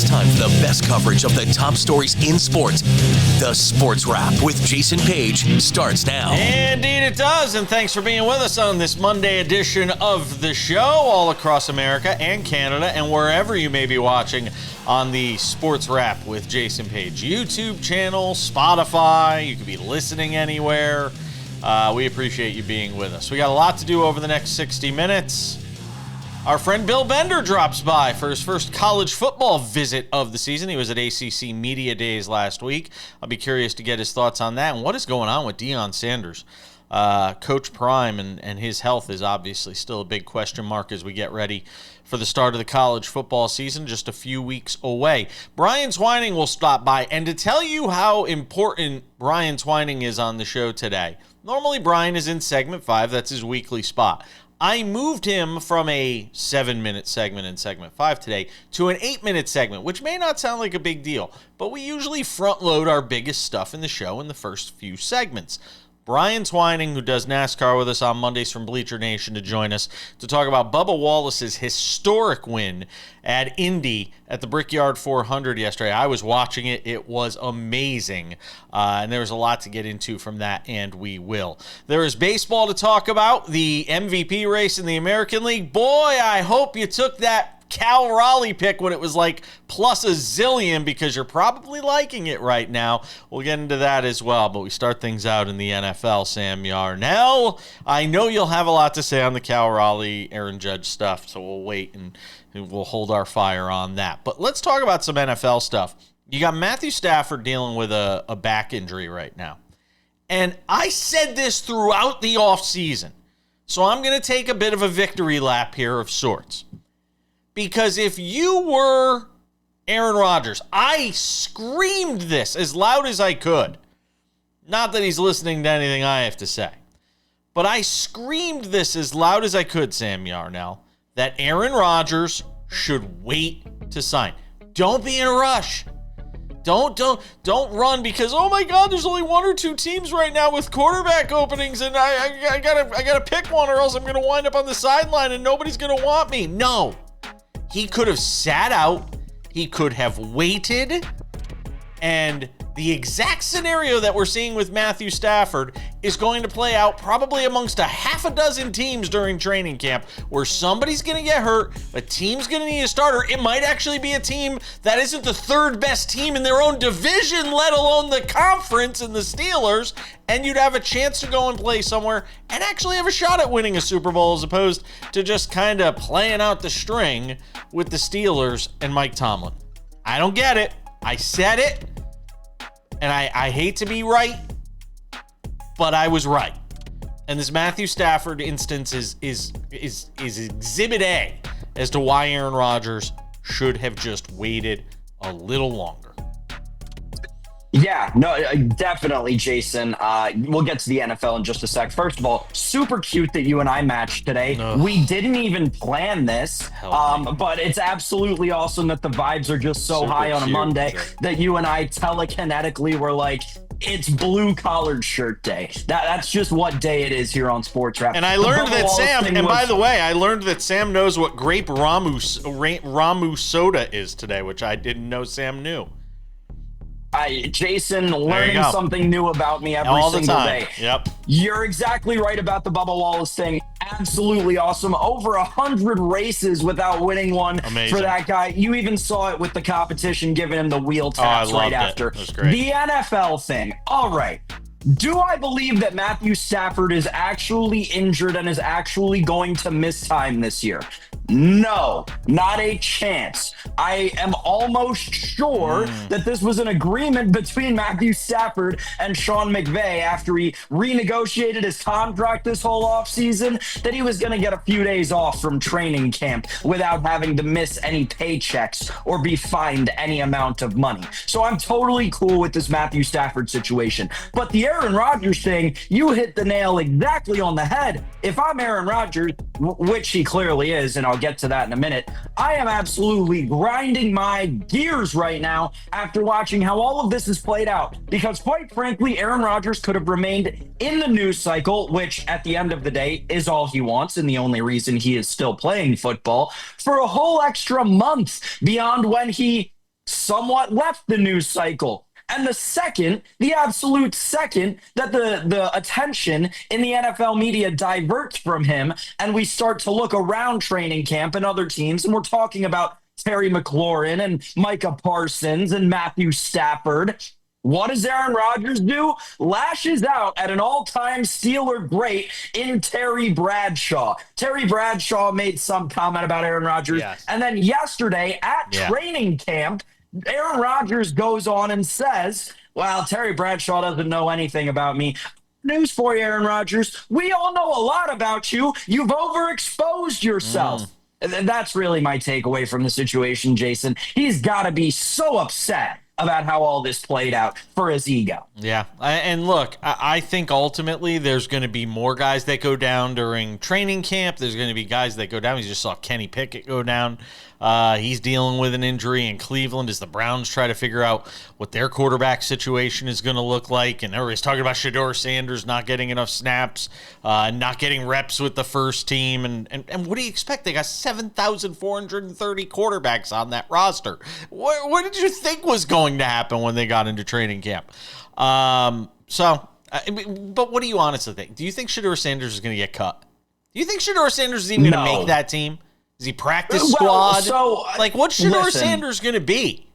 It's time for the best coverage of the top stories in sports. The Sports Wrap with Jason Page starts now. Indeed it does, and thanks for being with us on this Monday edition of the show all across America and Canada and wherever you may be watching on the Sports Wrap with Jason Page YouTube channel, Spotify. You could be listening anywhere. We appreciate you being with us. We got a lot to do over the next 60 minutes. Our friend Bill Bender drops by for his first college football visit of the season. He was at ACC Media Days last week. I'll be curious to get his thoughts on that and what is going on with Deion Sanders. Coach Prime and his health is obviously still a big question mark as we get ready for the start of the college football season, just a few weeks away. Brian Twining will stop by, and to tell you how important Brian Twining is on the show today, normally Brian is in segment 5, that's his weekly spot. I moved him from a 7-minute segment in segment 5 today to an 8-minute segment, which may not sound like a big deal, but we usually front load our biggest stuff in the show in the first few segments. Brian Twining, who does NASCAR with us on Mondays from Bleacher Nation, to join us to talk about Bubba Wallace's historic win at Indy at the Brickyard 400 yesterday. I was watching it. It was amazing. And there's a lot to get into from that, and we will. There is baseball to talk about, the MVP race in the American League. Boy, I hope you took that Cal Raleigh pick when it was like plus a zillion, because you're probably liking it right now. We'll get into that as well, but we start things out in the NFL. Sam Yarnell, I know you'll have a lot to say on the Cal Raleigh, Aaron Judge stuff, so we'll wait and we'll hold our fire on that. But let's talk about some NFL stuff. You got Matthew Stafford dealing with a back injury right now. And I said this throughout the offseason, so I'm going to take a bit of a victory lap here of sorts. Because if you were Aaron Rodgers, I screamed this as loud as I could. Not that he's listening to anything I have to say. But I screamed this as loud as I could, Sam Yarnell, that Aaron Rodgers should wait to sign. Don't be in a rush. Don't run because, oh my God, there's only 1 or 2 teams right now with quarterback openings, and I gotta pick one or else I'm gonna wind up on the sideline and nobody's gonna want me. No. He could have sat out, he could have waited, and the exact scenario that we're seeing with Matthew Stafford is going to play out probably amongst a half a dozen teams during training camp, where somebody's going to get hurt, a team's going to need a starter. It might actually be a team that isn't the third best team in their own division, let alone the conference, and the Steelers, and you'd have a chance to go and play somewhere and actually have a shot at winning a Super Bowl, as opposed to just kind of playing out the string with the Steelers and Mike Tomlin. I don't get it. I said it. And I hate to be right, but I was right. And this Matthew Stafford instance is exhibit A as to why Aaron Rodgers should have just waited a little longer. Yeah, no, definitely, Jason. We'll get to the NFL in just a sec. First of all, super cute that you and I matched today. Ugh. We didn't even plan this, but it's absolutely awesome that the vibes are just so Super high on a cute. Monday that you and I telekinetically were like, it's blue collared shirt day. That's just what day it is here on Sports Wrap. And I learned that Sam, and by the way, I learned that Sam knows what grape Ramu soda is today, which I didn't know Sam knew. Jason, learning something new about me every single day. Yep. You're exactly right about the Bubba Wallace thing. Absolutely awesome. Over 100 races without winning one. Amazing. For that guy. You even saw it with the competition, giving him the wheel taps right after. It was great. The NFL thing. All right. Do I believe that Matthew Stafford is actually injured and is actually going to miss time this year? No, not a chance. I am almost sure that this was an agreement between Matthew Stafford and Sean McVay after he renegotiated his contract this whole offseason, that he was going to get a few days off from training camp without having to miss any paychecks or be fined any amount of money. So I'm totally cool with this Matthew Stafford situation. But the Aaron Rodgers thing, you hit the nail exactly on the head. If I'm Aaron Rodgers, which he clearly is, and I'll get to that in a minute, I am absolutely grinding my gears right now after watching how all of this is played out. Because quite frankly, Aaron Rodgers could have remained in the news cycle, which at the end of the day is all he wants and the only reason he is still playing football, for a whole extra month beyond when he somewhat left the news cycle. And the absolute second that the attention in the NFL media diverts from him and we start to look around training camp and other teams, and we're talking about Terry McLaurin and Micah Parsons and Matthew Stafford, what does Aaron Rodgers do? Lashes out at an all-time Steeler great in Terry Bradshaw. Terry Bradshaw made some comment about Aaron Rodgers. Yes. And then yesterday at training camp, Aaron Rodgers goes on and says, well, Terry Bradshaw doesn't know anything about me. News for you, Aaron Rodgers. We all know a lot about you. You've overexposed yourself. And that's really my takeaway from the situation, Jason. He's got to be so upset about how all this played out for his ego. Yeah. And look, I think ultimately there's going to be more guys that go down during training camp. There's going to be guys that go down. We just saw Kenny Pickett go down. He's dealing with an injury in Cleveland as the Browns try to figure out what their quarterback situation is going to look like. And everybody's talking about Shedeur Sanders not getting enough snaps, not getting reps with the first team. And what do you expect? They got 7,430 quarterbacks on that roster. What did you think was going to happen when they got into training camp? But what do you honestly think? Do you think Shedeur Sanders is going to get cut? Do you think Shedeur Sanders is even going to make that team? Is he practice squad? What's Shedeur Sanders going to be?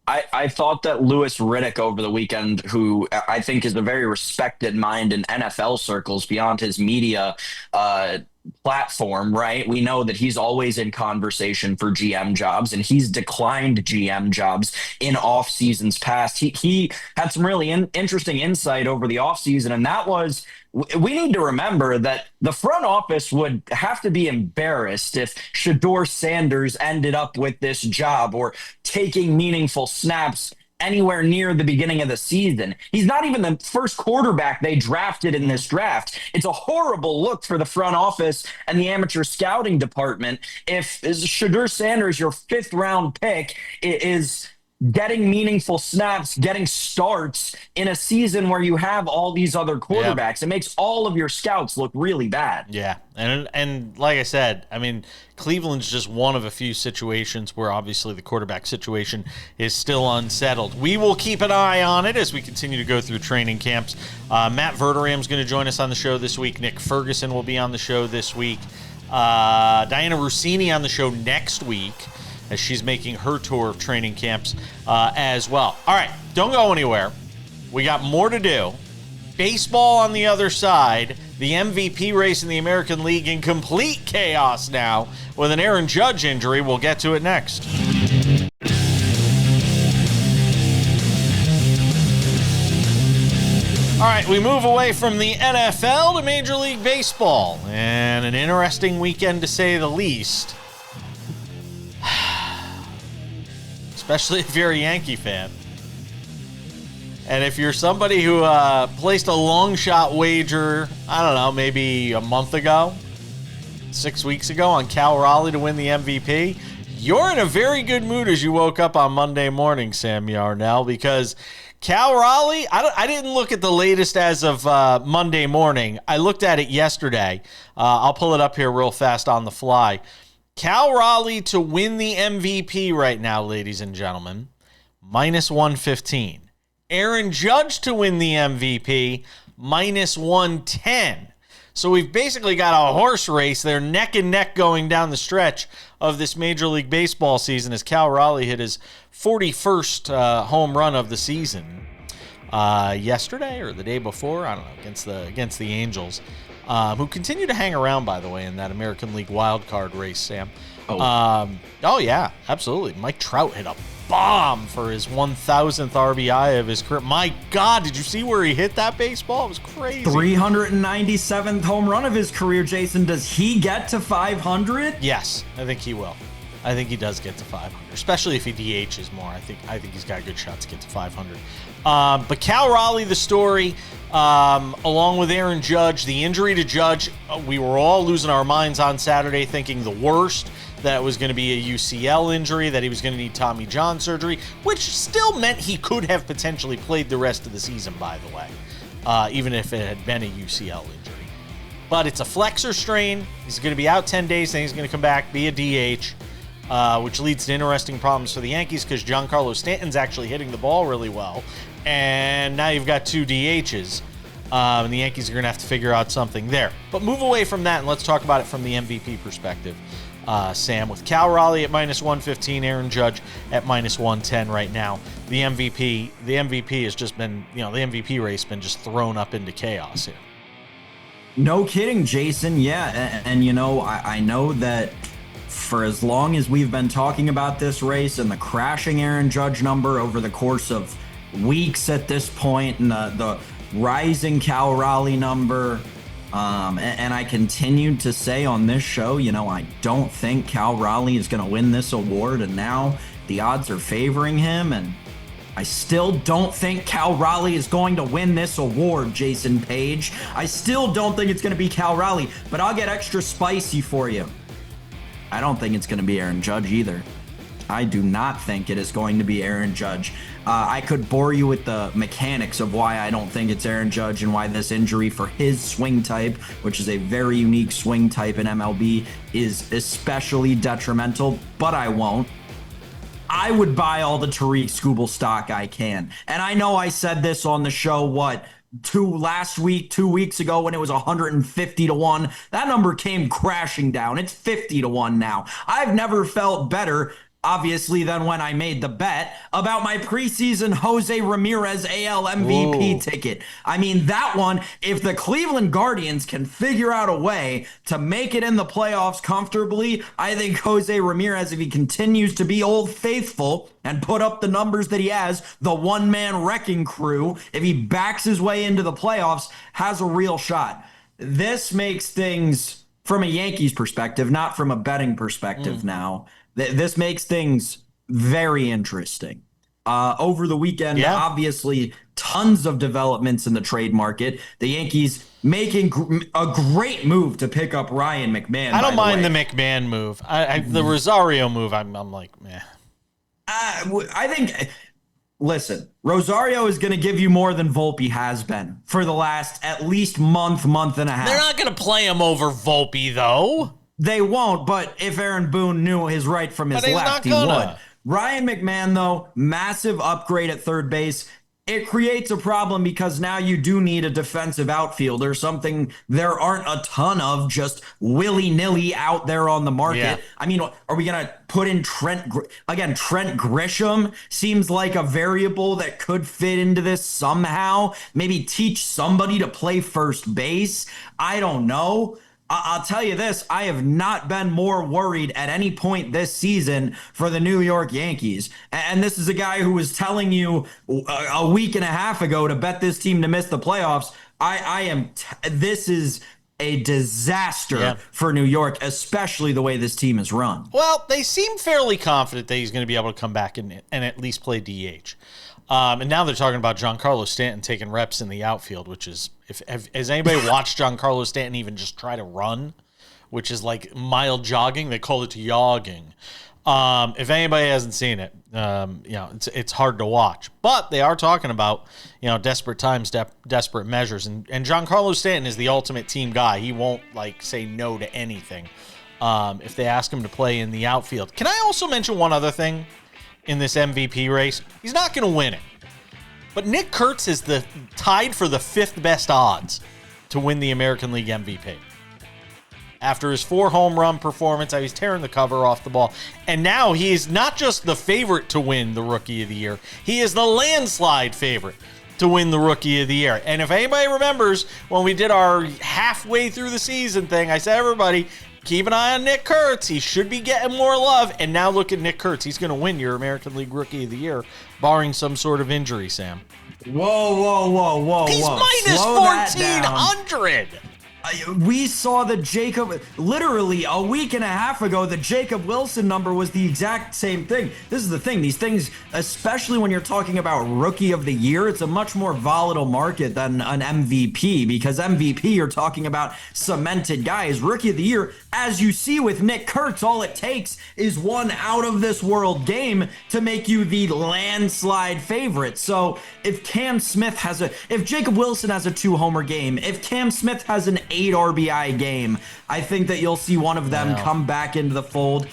I thought that Louis Riddick over the weekend, who I think is a very respected mind in NFL circles beyond his media platform, right? We know that he's always in conversation for GM jobs, and he's declined GM jobs in off seasons past. He had some really interesting insight over the off season, and that was, we need to remember that the front office would have to be embarrassed if Shedeur Sanders ended up with this job or taking meaningful snaps anywhere near the beginning of the season. He's not even the first quarterback they drafted in this draft. It's a horrible look for the front office and the amateur scouting department if Shedeur Sanders, your fifth round pick, is getting meaningful snaps, getting starts in a season where you have all these other quarterbacks. It makes all of your scouts look really bad. Yeah. And like I said, I mean, Cleveland's just one of a few situations where obviously the quarterback situation is still unsettled. We will keep an eye on it as we continue to go through training camps. Matt Verderam's going to join us on the show this week. Nick Ferguson will be on the show this week. Diana Rossini on the show next week, as she's making her tour of training camps as well. All right, don't go anywhere. We got more to do. Baseball on the other side. The MVP race in the American League in complete chaos now with an Aaron Judge injury. We'll get to it next. All right, we move away from the NFL to Major League Baseball. And an interesting weekend to say the least. Especially if you're a Yankee fan. And if you're somebody who placed a long shot wager, I don't know, maybe a month ago, 6 weeks ago on Cal Raleigh to win the MVP, you're in a very good mood as you woke up on Monday morning, Sam Yarnell, because Cal Raleigh, I didn't look at the latest as of Monday morning. I looked at it yesterday. I'll pull it up here real fast on the fly. Cal Raleigh to win the MVP right now, ladies and gentlemen, minus 115. Aaron Judge to win the MVP, minus 110. So we've basically got a horse race. They're neck and neck going down the stretch of this Major League Baseball season as Cal Raleigh hit his 41st home run of the season yesterday or the day before. I don't know, against the Angels. Who continue to hang around, by the way, in that American League wild card race, Sam. Oh, yeah, absolutely. Mike Trout hit a bomb for his 1,000th RBI of his career. My God, did you see where he hit that baseball? It was crazy. 397th home run of his career, Jason. Does he get to 500? Yes, I think he will. I think he does get to 500, especially if he DHs more. I think he's got a good shot to get to 500. But Cal Raleigh, the story, along with Aaron Judge, the injury to Judge, we were all losing our minds on Saturday thinking the worst, that it was going to be a UCL injury, that he was going to need Tommy John surgery, which still meant he could have potentially played the rest of the season, by the way, even if it had been a UCL injury. But it's a flexor strain. He's going to be out 10 days, then he's going to come back, be a DH. which leads to interesting problems for the Yankees because Giancarlo Stanton's actually hitting the ball really well. And now you've got 2 DHs. And the Yankees are going to have to figure out something there. But move away from that and let's talk about it from the MVP perspective. Sam, with Cal Raleigh at -115, Aaron Judge at -110 right now. The MVP has just been, the MVP race been just thrown up into chaos here. No kidding, Jason. Yeah, and I know that for as long as we've been talking about this race and the crashing Aaron Judge number over the course of weeks at this point, and the rising Cal Raleigh number, and I continued to say on this show, I don't think Cal Raleigh is going to win this award, and now the odds are favoring him, and I still don't think Cal Raleigh is going to win this award, Jason Page. I still don't think it's going to be Cal Raleigh, but I'll get extra spicy for you. I don't think it's going to be Aaron Judge either. I do not think it is going to be Aaron Judge. I could bore you with the mechanics of why I don't think it's Aaron Judge and why this injury for his swing type, which is a very unique swing type in MLB, is especially detrimental, but I won't. I would buy all the Tariq Skubal stock I can. And I know I said this on the show, 2 weeks ago when it was 150 to 1. That number came crashing down. It's 50 to 1 now. I've never felt better, obviously, than when I made the bet about my preseason Jose Ramirez AL MVP ticket. I mean, that one, if the Cleveland Guardians can figure out a way to make it in the playoffs comfortably, I think Jose Ramirez, if he continues to be Old Faithful and put up the numbers that he has, the one-man wrecking crew, if he backs his way into the playoffs, has a real shot. This makes things, from a Yankees perspective, not from a betting perspective now, this makes things very interesting. Over the weekend, obviously, tons of developments in the trade market. The Yankees making a great move to pick up Ryan McMahon. I don't mind the McMahon move. The Rosario move, I'm like, meh. I think, listen, Rosario is going to give you more than Volpe has been for the last at least month and a half. They're not going to play him over Volpe, though. They won't, but if Aaron Boone knew his right from his left, he would. Ryan McMahon, though, massive upgrade at third base. It creates a problem because now you do need a defensive outfielder, something there aren't a ton of just willy-nilly out there on the market. Yeah. I mean, are we going to put in Trent Grisham seems like a variable that could fit into this somehow. Maybe teach somebody to play first base. I don't know. I'll tell you this, I have not been more worried at any point this season for the New York Yankees. And this is a guy who was telling you a week and a half ago to bet this team to miss the playoffs. This is a disaster for New York, especially the way this team is run. Well, they seem fairly confident that he's going to be able to come back and at least play DH. And now they're talking about Giancarlo Stanton taking reps in the outfield, which is, has anybody watched Giancarlo Stanton even just try to run, which is like mild jogging? They call it jogging. If anybody hasn't seen it, it's hard to watch. But they are talking about, desperate times, desperate measures. And Giancarlo Stanton is the ultimate team guy. He won't, say no to anything if they ask him to play in the outfield. Can I also mention one other thing? In this MVP race, he's not going to win it. But Nick Kurtz is tied for the 5th best odds to win the American League MVP. After his 4 home run performance, he's tearing the cover off the ball. And now he is not just the favorite to win the Rookie of the Year, he is the landslide favorite to win the Rookie of the Year. And if anybody remembers when we did our halfway through the season thing, I said, everybody, keep an eye on Nick Kurtz. He should be getting more love. And now look at Nick Kurtz. He's going to win your American League Rookie of the Year, barring some sort of injury, Sam. Whoa. He's minus 1,400. We saw literally a week and a half ago, the Jacob Wilson number was the exact same thing. This is the thing. These things, especially when you're talking about Rookie of the Year, it's a much more volatile market than an MVP, because MVP, you're talking about cemented guys. Rookie of the Year, as you see with Nick Kurtz, all it takes is one out-of-this-world game to make you the landslide favorite. So if Jacob Wilson has a 2-homer game, if Cam Smith has an 8 RBI game, I think that you'll see one of them come back into the fold.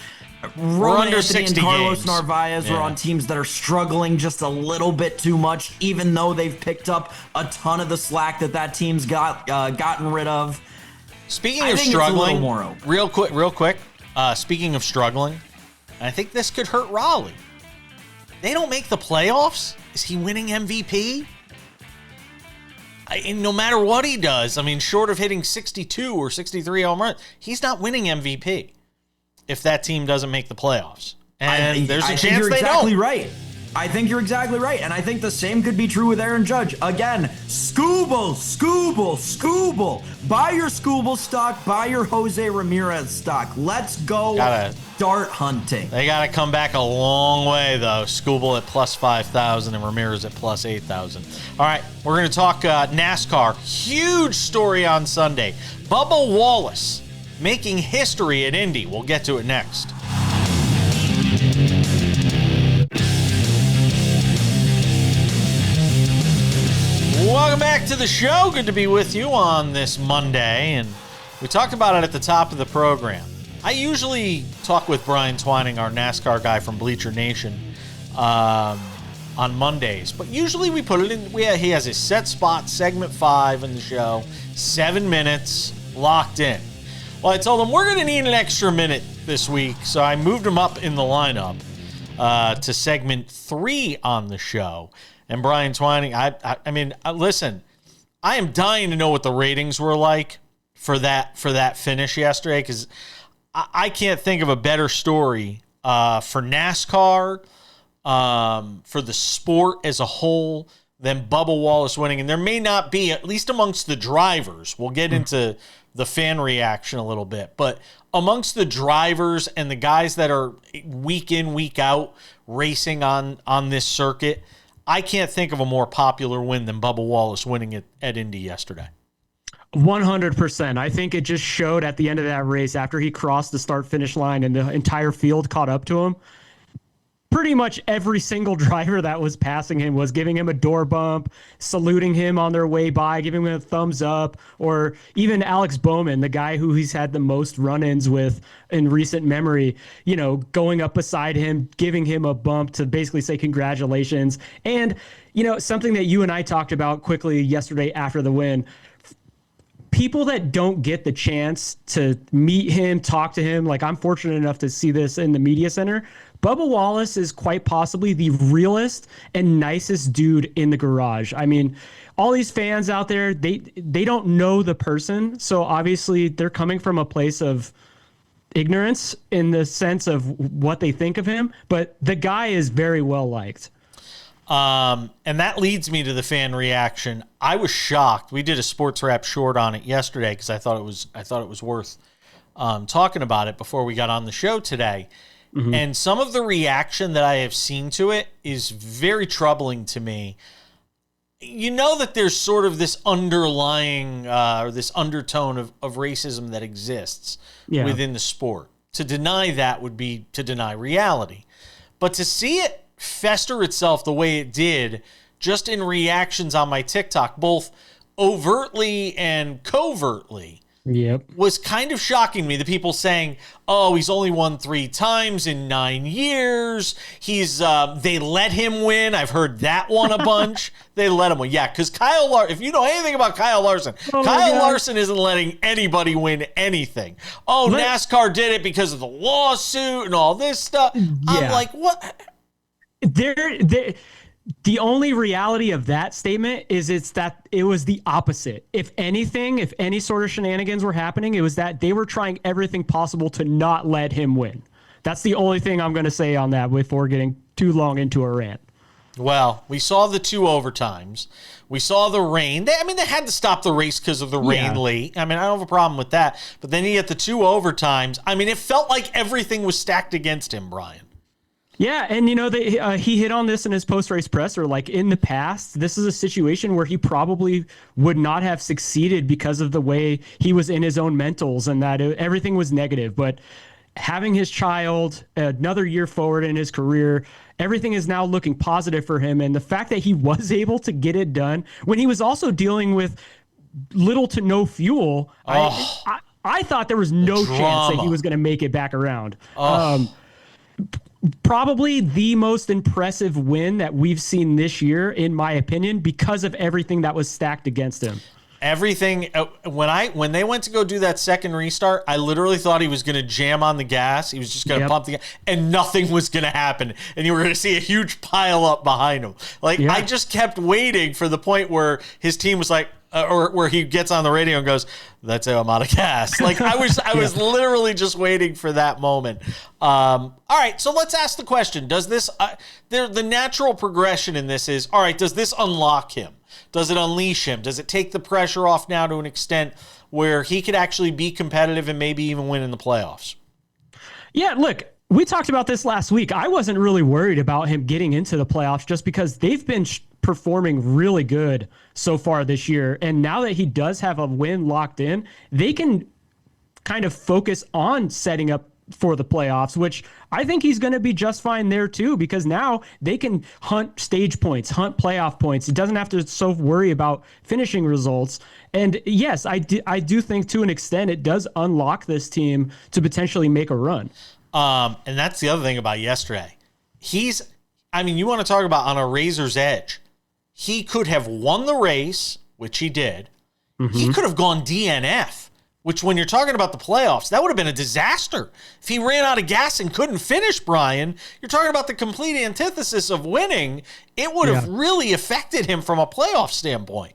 Roman under Anthony 60 and Carlos games. Narvaez are on teams that are struggling just a little bit too much, even though they've picked up a ton of the slack that team's gotten rid of. Speaking of struggling, real quick. Speaking of struggling, I think this could hurt Raleigh. They don't make the playoffs. Is he winning MVP? No matter what he does, I mean, short of hitting 62 or 63 home runs, he's not winning MVP if that team doesn't make the playoffs. And there's a chance they don't. Right. I think you're exactly right. And I think the same could be true with Aaron Judge. Again, Scooble. Buy your Scooble stock. Buy your Jose Ramirez stock. Let's go dart hunting. They got to come back a long way, though. Scooble at plus 5,000 and Ramirez at plus 8,000. All right, we're going to talk NASCAR. Huge story on Sunday. Bubba Wallace making history at Indy. We'll get to it next. Welcome back to the show. Good to be with you on this Monday. And we talked about it at the top of the program. I usually talk with Brian Twining, our NASCAR guy from Bleacher Nation, on Mondays. But usually we put it in, he has his set spot, segment 5 in the show, 7 minutes, locked in. Well, I told him we're going to need an extra minute this week, so I moved him up in the lineup to segment 3 on the show. And Brian Twining, I mean, listen, I am dying to know what the ratings were like for that finish yesterday, because I can't think of a better story for NASCAR, for the sport as a whole, than Bubba Wallace winning. And there may not be, at least amongst the drivers, we'll get into the fan reaction a little bit, but amongst the drivers and the guys that are week in, week out racing on this circuit, I can't think of a more popular win than Bubba Wallace winning it at Indy yesterday. 100%. I think it just showed at the end of that race, after he crossed the start-finish line and the entire field caught up to him, pretty much every single driver that was passing him was giving him a door bump, saluting him on their way by, giving him a thumbs up, or even Alex Bowman, the guy who he's had the most run-ins with in recent memory, going up beside him, giving him a bump to basically say congratulations. And, something that you and I talked about quickly yesterday after the win, people that don't get the chance to meet him, talk to him, like I'm fortunate enough to see this in the media center, Bubba Wallace is quite possibly the realest and nicest dude in the garage. I mean, all these fans out there, they don't know the person, so obviously they're coming from a place of ignorance in the sense of what they think of him, but the guy is very well liked. And that leads me to the fan reaction. I was shocked. We did a SportsWrap short on it yesterday because I thought it was worth talking about it before we got on the show today. Mm-hmm. And some of the reaction that I have seen to it is very troubling to me. You know that there's sort of this underlying or this undertone of racism that exists within the sport. To deny that would be to deny reality. But to see it fester itself the way it did, just in reactions on my TikTok, both overtly and covertly, was kind of shocking me. The people saying, oh, he's only won 3 times in 9 years. They let him win. I've heard that one a bunch. They let him win. Yeah, because Kyle Larson, if you know anything about Kyle Larson, Kyle Larson isn't letting anybody win anything. NASCAR did it because of the lawsuit and all this stuff. Yeah. I'm like, what? The only reality of that statement is it was the opposite. If anything, if any sort of shenanigans were happening, it was that they were trying everything possible to not let him win. That's the only thing I'm going to say on that before getting too long into a rant. Well, we saw the 2 overtimes. We saw the rain. They had to stop the race because of the rain late. I don't have a problem with that. But then you get the 2 overtimes. It felt like everything was stacked against him, Brian. Yeah, and he hit on this in his post-race presser. Like, in the past, this is a situation where he probably would not have succeeded because of the way he was in his own mentals and that everything was negative. But having his child, another year forward in his career, everything is now looking positive for him. And the fact that he was able to get it done when he was also dealing with little to no fuel, I thought there was no chance that he was going to make it back around. probably the most impressive win that we've seen this year, in my opinion, because of everything that was stacked against him. Everything when they went to go do that second restart, I literally thought he was going to jam on the gas. He was just going to pump the gas, and nothing was going to happen. And you were going to see a huge pile up behind him. I just kept waiting for the point where his team was like, or where he gets on the radio and goes, "That's it, I'm out of gas." I was literally just waiting for that moment. All right, so let's ask the question: does this the natural progression in this is, all right, does this unlock him? Does it unleash him? Does it take the pressure off now to an extent where he could actually be competitive and maybe even win in the playoffs? Yeah, look, we talked about this last week. I wasn't really worried about him getting into the playoffs just because they've been performing really good so far this year. And now that he does have a win locked in, they can kind of focus on setting up for the playoffs, which I think he's going to be just fine there too, because now they can hunt stage points, hunt playoff points. He doesn't have to so worry about finishing results. And yes, I do think to an extent it does unlock this team to potentially make a run. And that's the other thing about yesterday. You want to talk about on a razor's edge. He could have won the race, which he did. Mm-hmm. He could have gone DNF. Which, when you're talking about the playoffs, that would have been a disaster. If he ran out of gas and couldn't finish, Brian, you're talking about the complete antithesis of winning. It would have really affected him from a playoff standpoint.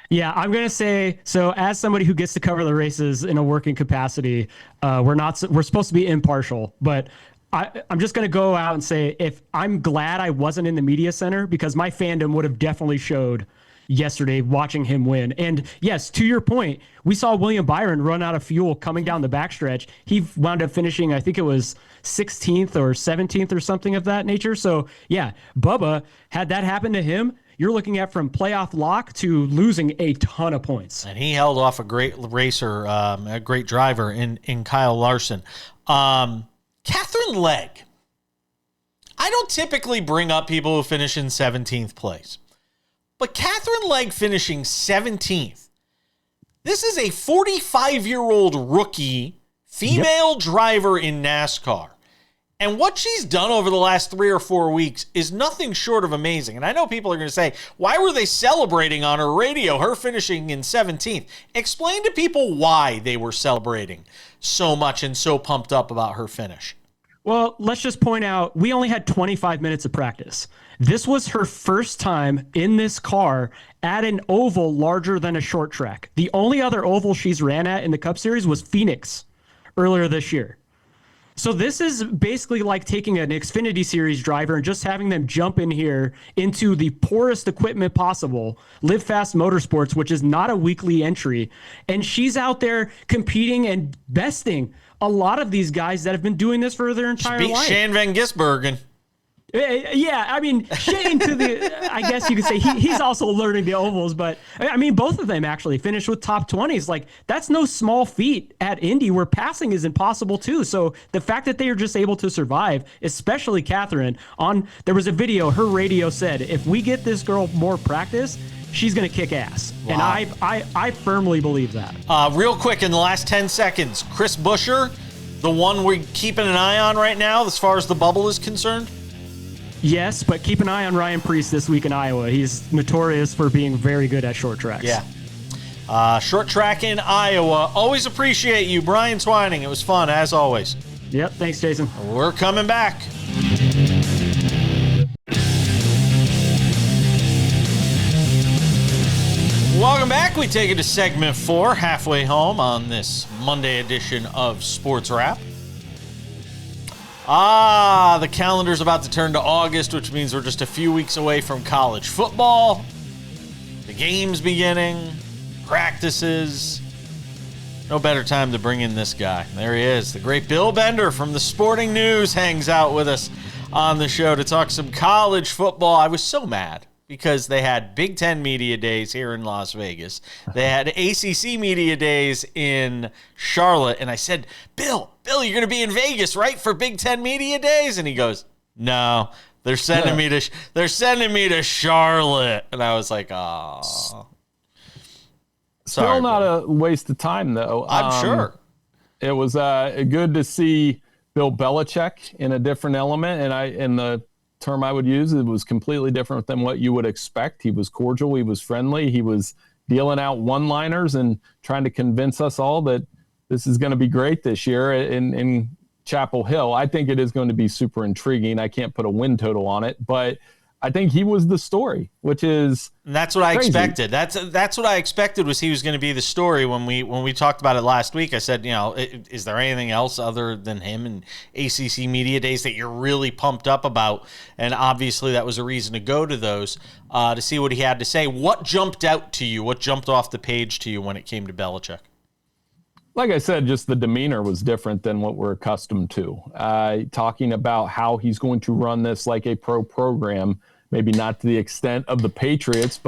Yeah, I'm going to say, so as somebody who gets to cover the races in a working capacity, we're supposed to be impartial, but I'm just going to go out and say, if I'm glad I wasn't in the media center, because my fandom would have definitely showed yesterday watching him win. And yes, to your point, we saw William Byron run out of fuel coming down the backstretch. He wound up finishing, I think it was 16th or 17th or something of that nature. So yeah, Bubba, had that happen to him, you're looking at from playoff lock to losing a ton of points. And he held off a great racer, a great driver in Kyle Larson. Catherine Legg. I don't typically bring up people who finish in 17th place. But Catherine Legg finishing 17th. This is a 45-year-old rookie female driver in NASCAR. And what she's done over the last 3 or 4 weeks is nothing short of amazing. And I know people are going to say, why were they celebrating on her radio, her finishing in 17th? Explain to people why they were celebrating so much and so pumped up about her finish. Well, let's just point out, we only had 25 minutes of practice. This was her first time in this car at an oval larger than a short track. The only other oval she's ran at in the Cup Series was Phoenix earlier this year. So this is basically like taking an Xfinity Series driver and just having them jump in here into the poorest equipment possible, Live Fast Motorsports, which is not a weekly entry. And she's out there competing and besting a lot of these guys that have been doing this for their entire life. Shane Van Gisbergen. Yeah, I mean, Shane, I guess you could say he's also learning the ovals, but I mean, both of them actually finished with top 20s. Like, that's no small feat at Indy, where passing is impossible too. So the fact that they are just able to survive, especially Catherine, there was a video, her radio said, if we get this girl more practice, she's going to kick ass. Wow. And I firmly believe that. Real quick, in the last 10 seconds, Chris Buescher, the one we're keeping an eye on right now as far as the bubble is concerned? Yes, but keep an eye on Ryan Preece this week in Iowa. He's notorious for being very good at short tracks. Yeah. Short track in Iowa. Always appreciate you, Brian Twining. It was fun, as always. Yep, thanks, Jason. We're coming back. Welcome back. We take it to segment 4, halfway home on this Monday edition of Sports Wrap. The calendar's about to turn to August, which means we're just a few weeks away from college football. The games beginning, practices. No better time to bring in this guy. There he is. The great Bill Bender from the Sporting News hangs out with us on the show to talk some college football. I was so mad because they had Big Ten Media Days here in Las Vegas. They had ACC Media Days in Charlotte. And I said, Bill, you're going to be in Vegas, right, for Big Ten Media Days? And he goes, no, they're sending me to Charlotte. And I was like, oh. Sorry, Still not a waste of time, though. I'm sure. It was good to see Bill Belichick in a different element. And the term I would use, it was completely different than what you would expect. He was cordial. He was friendly. He was dealing out one-liners and trying to convince us all that this is going to be great this year in Chapel Hill. I think it is going to be super intriguing. I can't put a win total on it, but I think he was the story, which is that's what crazy. I expected. That's what I expected, was he was going to be the story. When we talked about it last week, I said, is there anything else other than him and ACC Media Days that you're really pumped up about? And obviously that was a reason to go to those to see what he had to say. What jumped out to you? What jumped off the page to you when it came to Belichick? Like I said, just the demeanor was different than what we're accustomed to. Talking about how he's going to run this like a pro program, maybe not to the extent of the Patriots,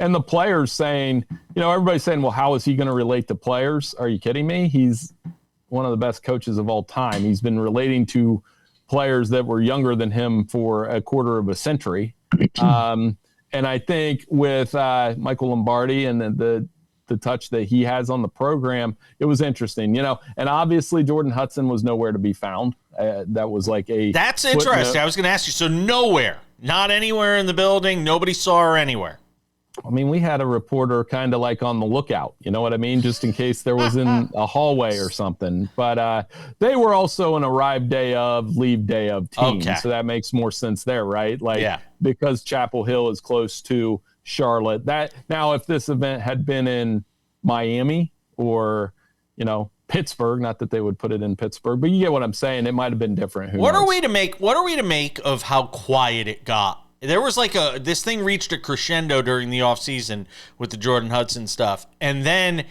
and the players saying, everybody's saying, well, how is he going to relate to players? Are you kidding me? He's one of the best coaches of all time. He's been relating to players that were younger than him for a quarter of a century. And I think with Michael Lombardi and the touch that he has on the program, it was interesting, and obviously Jordan Hudson was nowhere to be found. That was like that's interesting. I was going to ask you. So nowhere, not anywhere in the building. Nobody saw her anywhere. I mean, we had a reporter kind of like on the lookout, you know what I mean? Just in case there was in a hallway or something, but they were also an arrive day of, leave day of team. Okay. So that makes more sense there, right? Because Chapel Hill is close to Charlotte. That now, if this event had been in Miami or Pittsburgh, not that they would put it in Pittsburgh, but you get what I'm saying. It might have been different. What are we to make of how quiet it got? There was this thing reached a crescendo during the offseason with the Jordan Hudson stuff, and then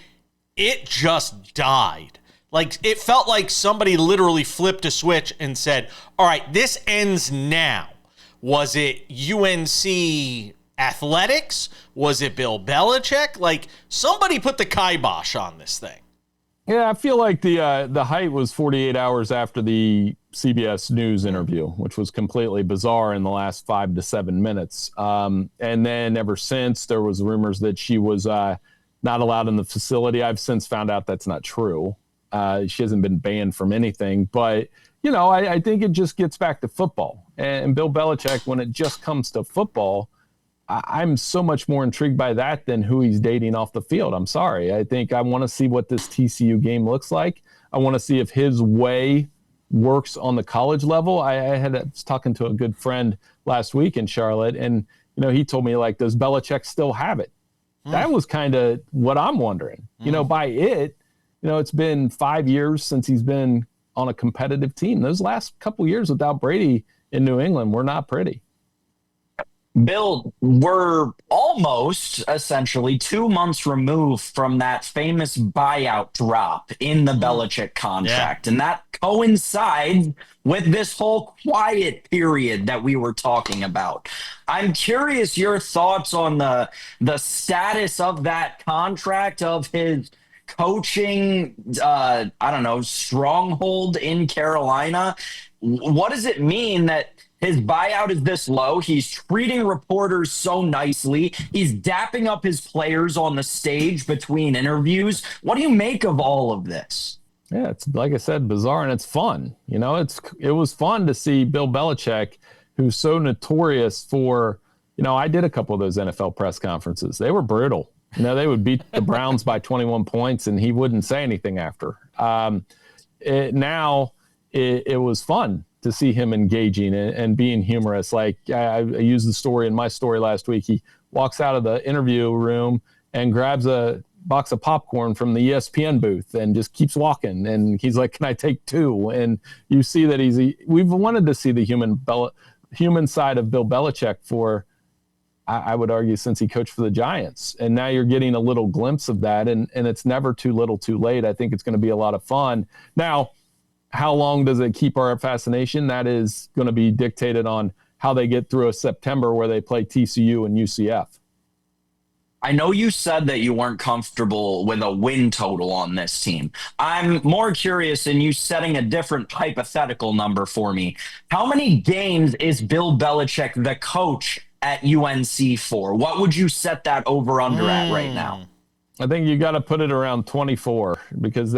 it just died. It felt like somebody literally flipped a switch and said, all right, this ends now. Was it UNC athletics? Was it Bill Belichick? Somebody put the kibosh on this thing. Yeah, I feel like the height was 48 hours after the CBS News interview, which was completely bizarre in the last 5 to 7 minutes. And then ever since, there was rumors that she was not allowed in the facility. I've since found out that's not true. She hasn't been banned from anything. But, I think it just gets back to football. And Bill Belichick, when it just comes to football, I'm so much more intrigued by that than who he's dating off the field. I'm sorry. I think I want to see what this TCU game looks like. I want to see if his way works on the college level. I was talking to a good friend last week in Charlotte, and he told me, does Belichick still have it? That was kind of what I'm wondering. By it, it's been 5 years since he's been on a competitive team. Those last couple years without Brady in New England were not pretty. Bill, we're almost essentially 2 months removed from that famous buyout drop in the Belichick contract. Yeah. And that coincides with this whole quiet period that we were talking about. I'm curious your thoughts on the status of that contract, of his coaching, stronghold in Carolina. What does it mean that his buyout is this low? He's treating reporters so nicely. He's dapping up his players on the stage between interviews. What do you make of all of this? Yeah, it's like I said, bizarre, and it's fun. It was fun to see Bill Belichick, who's so notorious for, I did a couple of those NFL press conferences. They were brutal. They would beat the Browns by 21 points, and he wouldn't say anything after. It was fun to see him engaging and being humorous. I used the story in my story last week. He walks out of the interview room and grabs a box of popcorn from the ESPN booth and just keeps walking. And he's like, "Can I take two?" And you see that we've wanted to see the human side of Bill Belichick for, I would argue, since he coached for the Giants. And now you're getting a little glimpse of that. And it's never too little too late. I think it's going to be a lot of fun. Now, how long does it keep our fascination? That is going to be dictated on how they get through a September where they play TCU and UCF. I know you said that you weren't comfortable with a win total on this team. I'm more curious in you setting a different hypothetical number for me. How many games is Bill Belichick the coach at UNC for? What would you set that over-under at right now? I think you got to put it around 24 because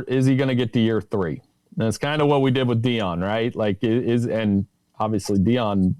is he going to get to year 3? And it's kind of what we did with Deion, right? Like and obviously Deion,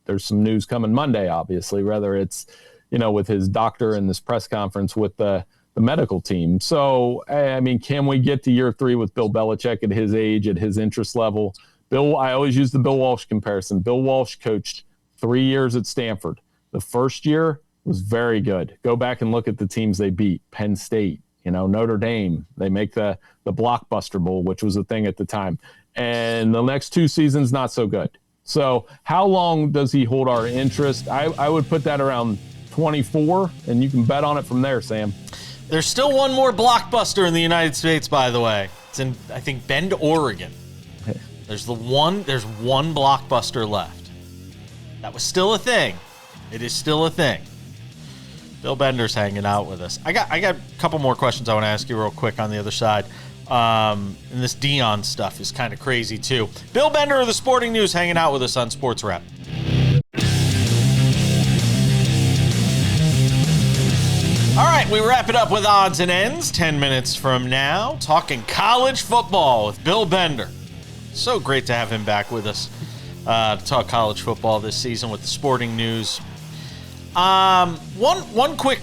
there's some news coming Monday, obviously, whether it's, with his doctor and this press conference with the medical team. So, I mean, can we get to year 3 with Bill Belichick at his age, at his interest level? I always use the Bill Walsh comparison. Bill Walsh coached 3 years at Stanford. The first year was very good. Go back and look at the teams they beat. Penn State, Notre Dame. They make the Blockbuster Bowl, which was a thing at the time. And the next 2 seasons, not so good. So how long does he hold our interest? I would put that around 24, and you can bet on it from there, Sam. There's still one more blockbuster in the United States, by the way. It's in, I think, Bend, Oregon. There's one blockbuster left. That was still a thing. It is still a thing. Bill Bender's hanging out with us. I got a couple more questions I want to ask you real quick on the other side. And this Deion stuff is kind of crazy too. Bill Bender of the Sporting News hanging out with us on SportsWrap. All right, we wrap it up with odds and ends 10 minutes from now, talking college football with Bill Bender. So great to have him back with us to talk college football this season with the Sporting News. One quick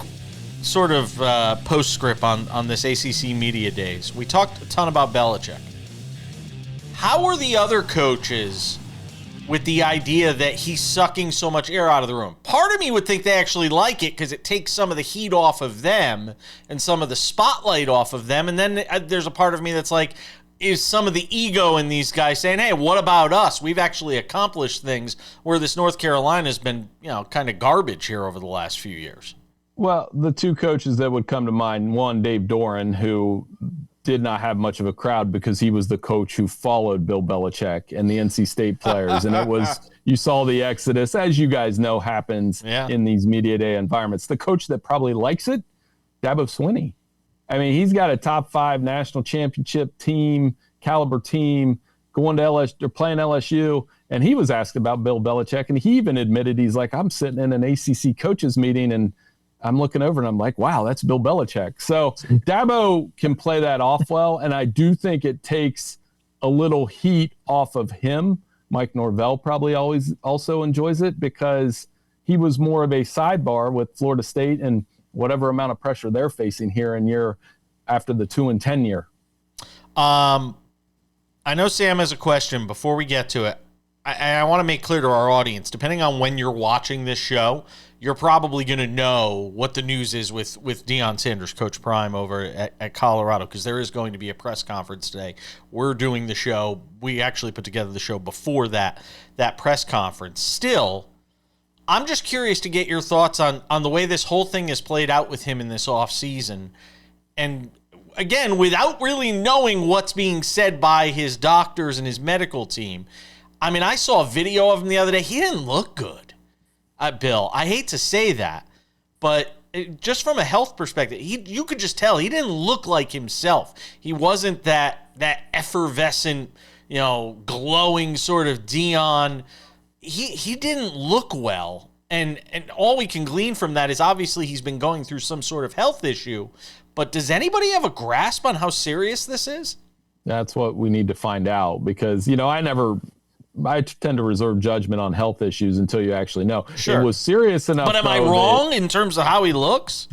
sort of postscript on this ACC Media Days. We talked a ton about Belichick. How are the other coaches with the idea that he's sucking so much air out of the room? Part of me would think they actually like it because it takes some of the heat off of them and some of the spotlight off of them. And then there's a part of me that's like, is some of the ego in these guys saying, hey, what about us? We've actually accomplished things where this North Carolina has been, kind of garbage here over the last few years. Well, the 2 coaches that would come to mind, one, Dave Doran, who did not have much of a crowd because he was the coach who followed Bill Belichick and the NC State players. And it was, you saw the exodus, as you guys know, happens in these media day environments. The coach that probably likes it, Dabo Swinney. I mean, he's got a top 5 national championship team, caliber team, going to LSU, they're playing LSU. And he was asked about Bill Belichick, and he even admitted, he's like, I'm sitting in an ACC coaches meeting and I'm looking over and I'm like, wow, that's Bill Belichick. So Dabo can play that off well, and I do think it takes a little heat off of him. Mike Norvell probably always also enjoys it because he was more of a sidebar with Florida State and whatever amount of pressure they're facing here in year after the 2-10 year. I know Sam has a question before we get to it. I want to make clear to our audience, depending on when you're watching this show, you're probably going to know what the news is with Deion Sanders, Coach Prime, over at Colorado, because there is going to be a press conference today. We're doing the show. We actually put together the show before that press conference. Still, I'm just curious to get your thoughts on the way this whole thing has played out with him in this offseason. And again, without really knowing what's being said by his doctors and his medical team. I mean, I saw a video of him the other day. He didn't look good, Bill. I hate to say that, but just from a health perspective, you could just tell he didn't look like himself. He wasn't that effervescent, glowing sort of Deion. He didn't look well, and all we can glean from that is obviously he's been going through some sort of health issue. But does anybody have a grasp on how serious this is? That's what we need to find out because, I tend to reserve judgment on health issues until you actually know. Sure. It was serious enough. But am I wrong in terms of how he looks?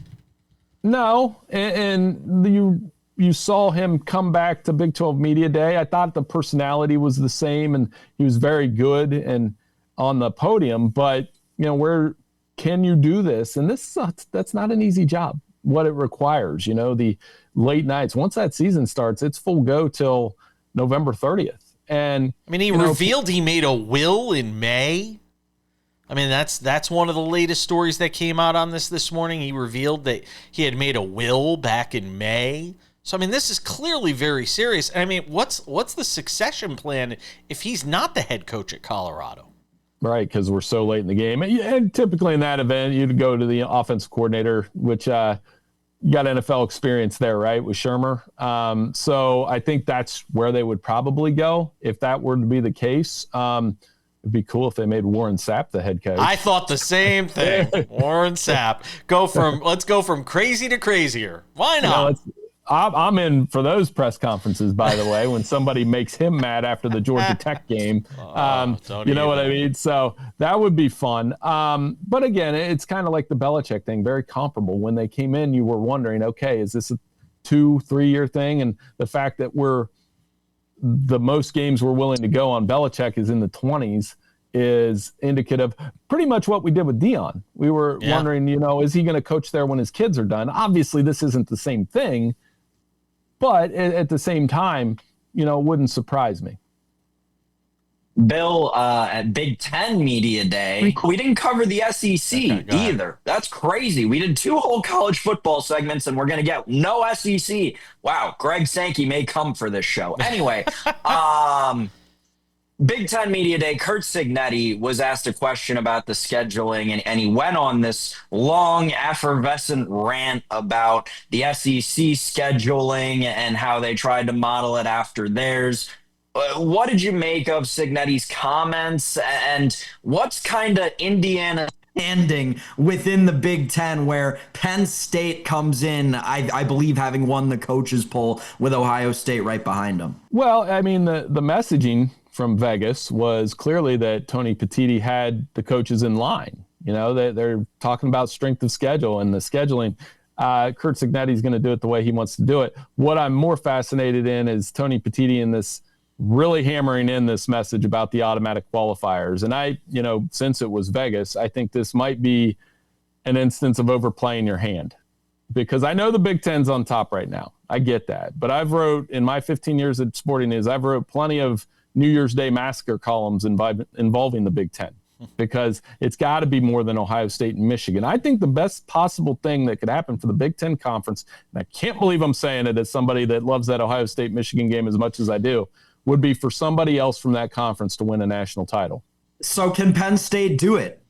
No. And you saw him come back to Big 12 Media Day. I thought the personality was the same and he was very good and on the podium. But, where can you do this? And that's not an easy job, what it requires. The late nights. Once that season starts, it's full go till November 30th. And I mean, he revealed he made a will in May. I mean, that's one of the latest stories that came out on this morning. He revealed that he had made a will back in May. So, I mean, this is clearly very serious. I mean, what's the succession plan if he's not the head coach at Colorado? Right, because we're so late in the game. And typically in that event, you'd go to the offensive coordinator, which you got NFL experience there, right, with Shermer. So I think that's where they would probably go if that were to be the case. It'd be cool if they made Warren Sapp the head coach. I thought the same thing. Warren Sapp. Let's go from crazy to crazier. Why not? I'm in for those press conferences, by the way, when somebody makes him mad after the Georgia Tech game. You know what I mean? So that would be fun. But again, it's kind of like the Belichick thing, very comparable. When they came in, you were wondering, okay, is this a 2-3 year thing? And the fact that the most games we're willing to go on Belichick is in the 20s is indicative pretty much what we did with Deion. We were wondering, is he going to coach there when his kids are done? Obviously, this isn't the same thing, but at the same time, it wouldn't surprise me. Bill, at Big Ten Media Day, we didn't cover the SEC either. That's crazy. We did 2 whole college football segments, and we're going to get no SEC. Wow, Greg Sankey may come for this show. Anyway, Big Ten Media Day, Curt Cignetti was asked a question about the scheduling, and he went on this long, effervescent rant about the SEC scheduling and how they tried to model it after theirs. What did you make of Cignetti's comments, and what's kind of Indiana standing within the Big Ten, where Penn State comes in, I believe, having won the coaches poll with Ohio State right behind them? Well, I mean, the messaging from Vegas was clearly that Tony Petitti had the coaches in line. They're talking about strength of schedule and the scheduling. Curt Cignetti's going to do it the way he wants to do it. What I'm more fascinated in is Tony Petitti in this really hammering in this message about the automatic qualifiers. And since it was Vegas, I think this might be an instance of overplaying your hand, because I know the Big Ten's on top right now. I get that. But I've wrote, in my 15 years at Sporting News, I've wrote plenty of New Year's Day massacre columns involving the Big Ten, because it's got to be more than Ohio State and Michigan. I think the best possible thing that could happen for the Big Ten Conference, and I can't believe I'm saying it as somebody that loves that Ohio State-Michigan game as much as I do, would be for somebody else from that conference to win a national title. So can Penn State do it?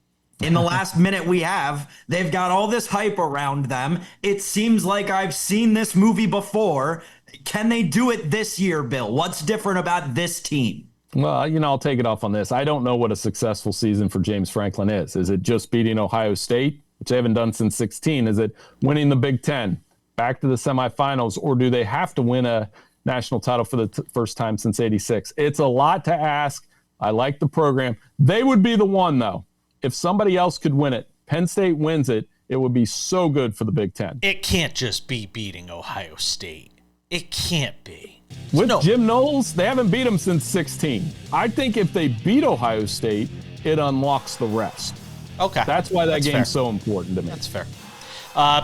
In the last minute we have, they've got all this hype around them. It seems like I've seen this movie before. Can they do it this year, Bill? What's different about this team? Well, I'll take it off on this. I don't know what a successful season for James Franklin is. Is it just beating Ohio State, which they haven't done since 2016? Is it winning the Big Ten, back to the semifinals, or do they have to win a national title for the first time since 86? It's a lot to ask. I like the program. They would be the one, though. If somebody else could win it, Penn State wins it, it would be so good for the Big Ten. It can't just be beating Ohio State. It can't be. With Jim Knowles, they haven't beat him since 16. I think if they beat Ohio State, it unlocks the rest. Okay. That's why that game's so important to me. That's fair.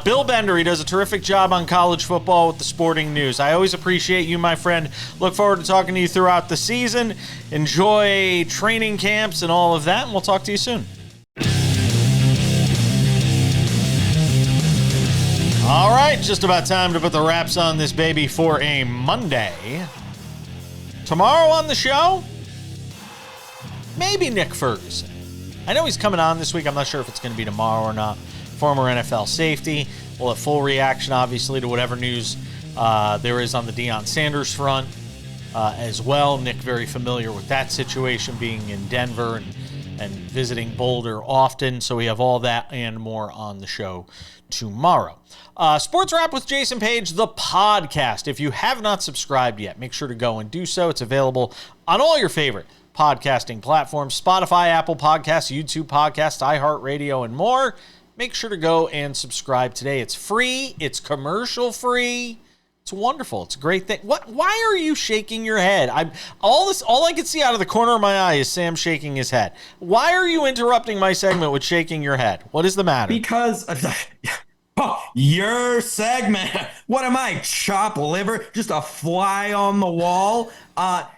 Bill Bender, he does a terrific job on college football with the Sporting News. I always appreciate you, my friend. Look forward to talking to you throughout the season. Enjoy training camps and all of that, and we'll talk to you soon. All right, just about time to put the wraps on this baby for a Monday. Tomorrow on the show, maybe Nick Ferguson. I know he's coming on this week. I'm not sure if it's going to be tomorrow or not. Former NFL safety. We'll have full reaction, obviously, to whatever news there is on the Deion Sanders front as well. Nick very familiar with that situation, being in Denver and visiting Boulder often. So we have all that and more on the show tomorrow. Sports Wrap with Jason Page, the podcast. If you have not subscribed yet, make sure to go and do so. It's available on all your favorite podcasting platforms: Spotify, Apple Podcasts, YouTube Podcasts, iHeartRadio, and more. Make sure to go and subscribe today. It's free. It's commercial free. It's wonderful. It's a great thing. Why are you shaking your head? All I can see out of the corner of my eye is Sam shaking his head. Why are you interrupting my segment with shaking your head? What is the matter? Because your segment. What am I, chop liver? Just a fly on the wall?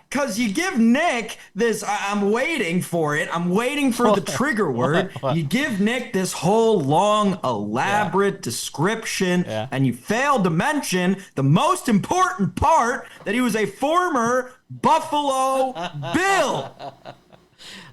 Because you give Nick this, I'm waiting for it. I'm waiting for the trigger word. You give Nick this whole long, elaborate description, and you failed to mention the most important part, that he was a former Buffalo Bill.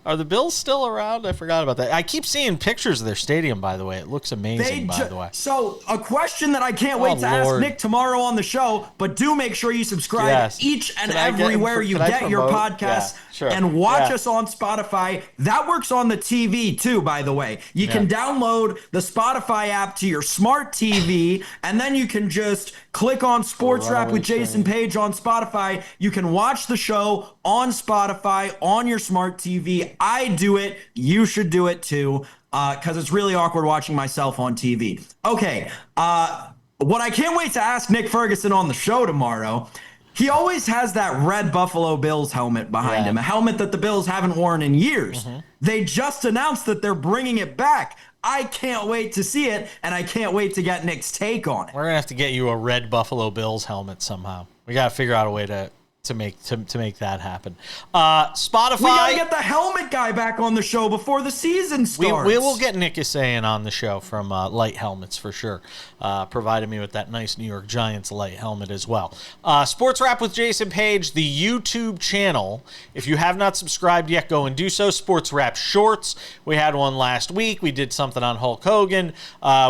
Are the Bills still around? I forgot about that. I keep seeing pictures of their stadium, by the way. It looks amazing, by the way. So, a question that I can't wait to ask Nick tomorrow on the show, but do make sure you subscribe each and everywhere you get your podcast and watch us on Spotify. That works on the TV too, by the way. You can download the Spotify app to your smart TV, and then you can just click on SportsWrap with Jason Page on Spotify. You can watch the show on Spotify on your smart TV. I do it. You should do it too, because it's really awkward watching myself on TV. Okay, what I can't wait to ask Nick Ferguson on the show tomorrow, he always has that red Buffalo Bills helmet behind him, a helmet that the Bills haven't worn in years. They just announced that they're bringing it back. I can't wait to see it, and I can't wait to get Nick's take on it. We're going to have to get you a red Buffalo Bills helmet somehow. We got to figure out a way to make that happen. Spotify. We got to get the helmet guy back on the show before the season starts. We will get Nick Isayan on the show from Light Helmets for sure. Provided me with that nice New York Giants light helmet as well. Sports Wrap with Jason Page, the YouTube channel. If you have not subscribed yet, go and do so. Sports Wrap Shorts. We had one last week. We did something on Hulk Hogan.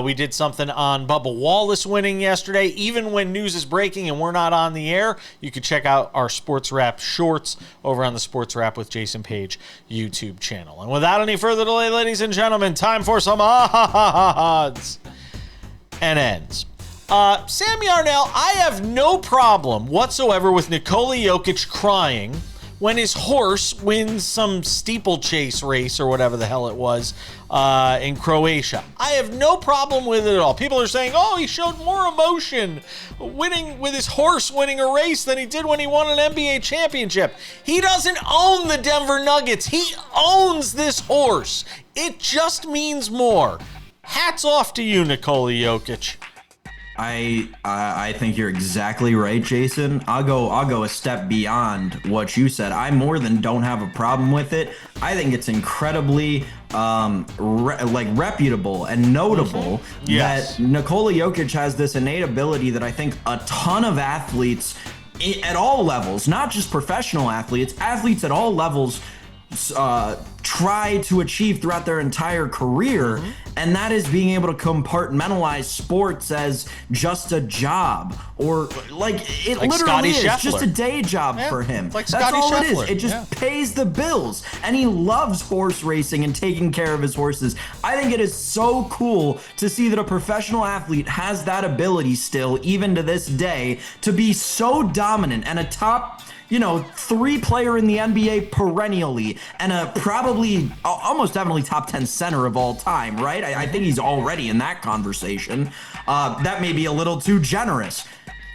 We did something on Bubba Wallace winning yesterday. Even when news is breaking and we're not on the air, you can check out our Sports Wrap Shorts over on the Sports Wrap with Jason Page YouTube channel. And without any further delay, ladies and gentlemen, time for some odds and ends. Sam Yarnell, I have no problem whatsoever with Nikola Jokic crying when his horse wins some steeplechase race or whatever the hell it was in Croatia. I have no problem with it at all. People are saying, oh, he showed more emotion winning with his horse winning a race than he did when he won an NBA championship. He doesn't own the Denver Nuggets. He owns this horse. It just means more. Hats off to you, Nikola Jokic. I think you're exactly right, Jason. I'll go a step beyond what you said. I more than don't have a problem with it. I think it's incredibly reputable and notable that Nikola Jokic has this innate ability that I think a ton of athletes at all levels, not just professional athletes at all levels, try to achieve throughout their entire career, and that is being able to compartmentalize sports as just a job, or like literally Scotty is Scheffler. just a day job for him. Like That's Scotty all Scheffler. it is. It just pays the bills, and he loves horse racing and taking care of his horses. I think it is so cool to see that a professional athlete has that ability still, even to this day, to be so dominant and a top 3 player in the NBA perennially, and a probably almost definitely top 10 center of all time, right? I think he's already in that conversation. That may be a little too generous.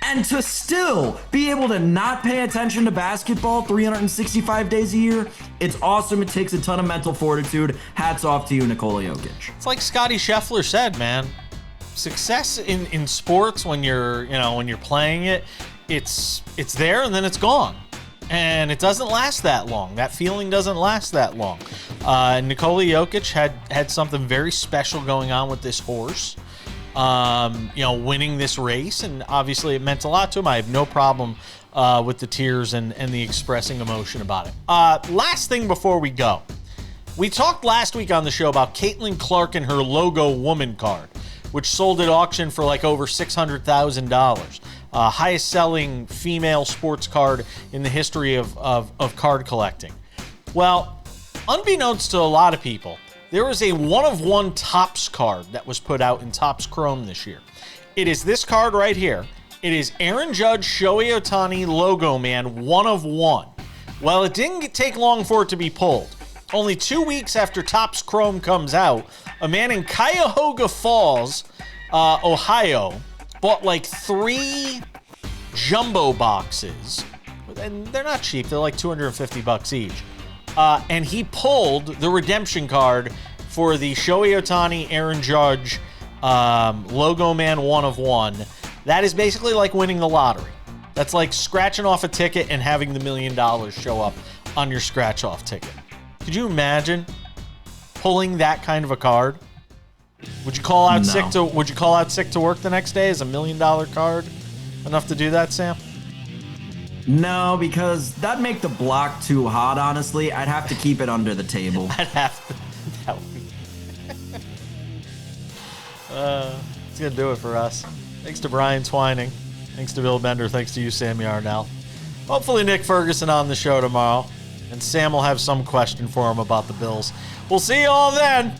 And to still be able to not pay attention to basketball 365 days a year, it's awesome. It takes a ton of mental fortitude. Hats off to you, Nikola Jokic. It's like Scotty Scheffler said, man. Success in sports, when you're playing it, it's there and then it's gone. And it doesn't last that long. That feeling doesn't last that long. Nikola Jokic had something very special going on with this horse, winning this race, and obviously it meant a lot to him. I have no problem with the tears and the expressing emotion about it. Last thing before we go. We talked last week on the show about Caitlin Clark and her logo woman card, which sold at auction for like over $600,000. Highest selling female sports card in the history of card collecting. Well, unbeknownst to a lot of people, there was a one-of-one Topps card that was put out in Topps Chrome this year. It is this card right here. It is Aaron Judge, Shohei Ohtani, Logo Man, 1-of-1. Well, it didn't take long for it to be pulled. Only 2 weeks after Topps Chrome comes out, a man in Cuyahoga Falls, Ohio, bought like 3 jumbo boxes, and they're not cheap. They're like $250 each. And he pulled the redemption card for the Shohei Ohtani, Aaron Judge, Logo Man 1-of-1. That is basically like winning the lottery. That's like scratching off a ticket and having the $1 million show up on your scratch-off ticket. Could you imagine pulling that kind of a card? Would you call out sick to work the next day as $1 million card? Enough to do that, Sam? No, because that'd make the block too hot, honestly. I'd have to keep it under the table. I'd have to. That would be. It's going to do it for us. Thanks to Brian Twining. Thanks to Bill Bender. Thanks to you, Sam Yarnell. Hopefully Nick Ferguson on the show tomorrow. And Sam will have some question for him about the Bills. We'll see you all then.